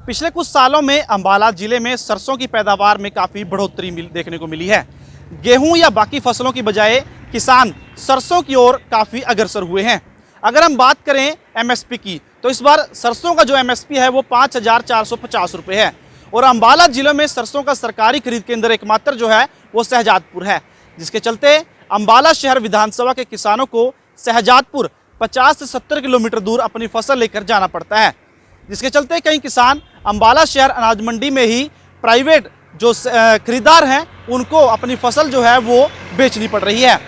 पिछले कुछ सालों में अंबाला जिले में सरसों की पैदावार में काफ़ी बढ़ोतरी देखने को मिली है। गेहूं या बाकी फसलों की बजाय किसान सरसों की ओर काफ़ी अग्रसर हुए हैं। अगर हम बात करें एमएसपी की, तो इस बार सरसों का जो एमएसपी है वो 5,450 रुपये है। और अंबाला जिले में सरसों का सरकारी खरीद केंद्र एकमात्र जो है वो शहजादपुर है, जिसके चलते अंबाला शहर विधानसभा के किसानों को शहजादपुर 50 से 70 किलोमीटर दूर अपनी फसल लेकर जाना पड़ता है, जिसके चलते कई किसान अंबाला शहर अनाज मंडी में ही प्राइवेट जो खरीदार हैं उनको अपनी फसल जो है वो बेचनी पड़ रही है।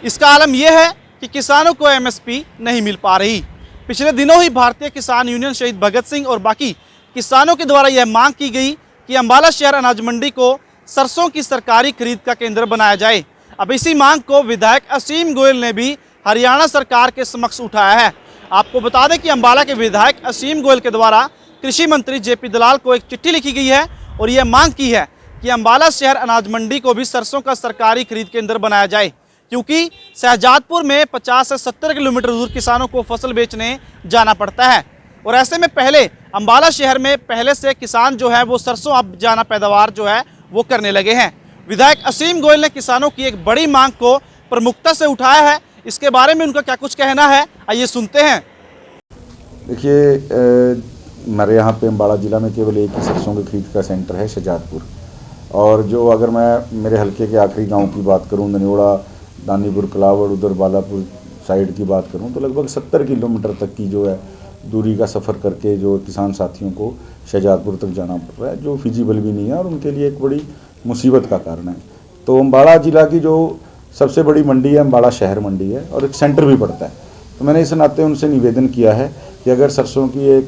इसका आलम यह है कि किसानों को एमएसपी नहीं मिल पा रही। पिछले दिनों ही भारतीय किसान यूनियन शहीद भगत सिंह और बाकी किसानों के द्वारा यह मांग की गई कि अंबाला शहर अनाज मंडी को सरसों की सरकारी खरीद का केंद्र बनाया जाए। अब इसी मांग को विधायक असीम गोयल ने भी हरियाणा सरकार के समक्ष उठाया है। आपको बता दें कि अंबाला के विधायक असीम गोयल के द्वारा कृषि मंत्री जेपी दलाल को एक चिट्ठी लिखी गई है और यह मांग की है कि अंबाला शहर अनाज मंडी को भी सरसों का सरकारी खरीद केंद्र बनाया जाए, क्योंकि शहजादपुर में 50 से 70 किलोमीटर दूर किसानों को फसल बेचने जाना पड़ता है। और ऐसे में पहले अंबाला शहर में पहले से किसान जो है वो सरसों अब जाना पैदावार जो है वो करने लगे हैं। विधायक असीम गोयल ने किसानों की एक बड़ी मांग को प्रमुखता से उठाया है। इसके बारे में उनका क्या कुछ कहना है, आइए सुनते हैं। देखिए, हमारे यहाँ पे अंबाला ज़िला में केवल एक ही सरसों के खरीद का सेंटर है, शहजादपुर। और जो अगर मैं मेरे हलके के आखिरी गांव की बात करूँ, ननियोड़ा, दानीपुर, कलावड़, उधर बालापुर साइड की बात करूँ, तो लगभग 70 किलोमीटर तक की जो है दूरी का सफ़र करके जो किसान साथियों को शहजादपुर तक जाना पड़ रहा है, जो फिजिबल भी नहीं है और उनके लिए एक बड़ी मुसीबत का कारण है। तो अंबाला ज़िला की जो सबसे बड़ी मंडी है अंबाला शहर मंडी है और एक सेंटर भी पड़ता है। तो मैंने इस नाते उनसे निवेदन किया है कि अगर सरसों की एक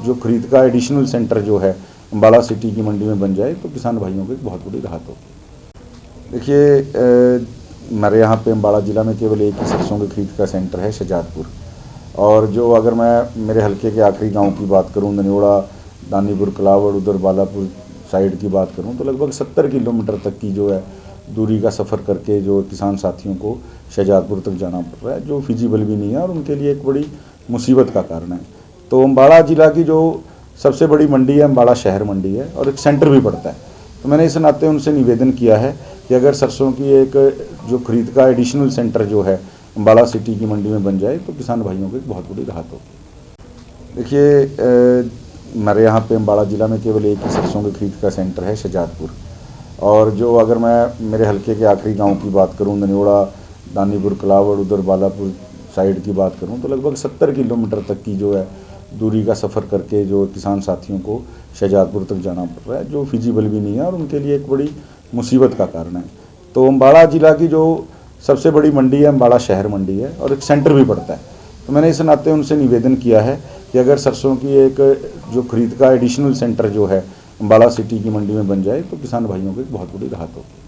जो खरीद का एडिशनल सेंटर जो है अंबाला सिटी की मंडी में बन जाए तो किसान भाइयों को एक बहुत बड़ी राहत होगी। देखिए, हमारे यहाँ पे अंबाला ज़िला में केवल एक ही सरसों के खरीद का सेंटर है, शहजादपुर। और जो अगर मैं मेरे हलके के आखिरी गांव की बात करूं, ननियोड़ा, दानीपुर, कलावड़, उधर बालापुर साइड की बात करूं, तो लगभग 70 किलोमीटर तक की जो है दूरी का सफ़र करके जो किसान साथियों को शहजादपुर तक जाना पड़ रहा है, जो फिजिबल भी नहीं है और उनके लिए एक बड़ी मुसीबत का कारण है। तो अंबाला ज़िला की जो सबसे बड़ी मंडी है अंबाला शहर मंडी है और एक सेंटर भी पड़ता है। तो मैंने इस नाते उनसे निवेदन किया है कि अगर सरसों की एक जो खरीद का एडिशनल सेंटर जो है अंबाला सिटी की मंडी में बन जाए तो किसान भाइयों को एक बहुत बड़ी राहत होगी। देखिए, हमारे यहाँ पे अंबाला ज़िला में केवल एक ही सरसों के खरीद का सेंटर है, शहजादपुर। और जो अगर मैं मेरे हलके के आखिरी गांव की बात करूं, ननियोड़ा, दानीपुर, कलावड़, उधर बालापुर साइड की बात करूं, तो लगभग 70 किलोमीटर तक की जो है दूरी का सफ़र करके जो किसान साथियों को शहजादपुर तक जाना पड़ रहा है, जो फिजिबल भी नहीं है और उनके लिए एक बड़ी मुसीबत का कारण है। तो अंबाला ज़िला की जो सबसे बड़ी मंडी है अंबाला शहर मंडी है और एक सेंटर भी पड़ता है। तो मैंने इस नाते उनसे निवेदन किया है कि अगर सरसों की एक जो खरीद का एडिशनल सेंटर जो है अंबाला सिटी की मंडी में बन जाए तो किसान भाइयों को एक बहुत बड़ी राहत होगी।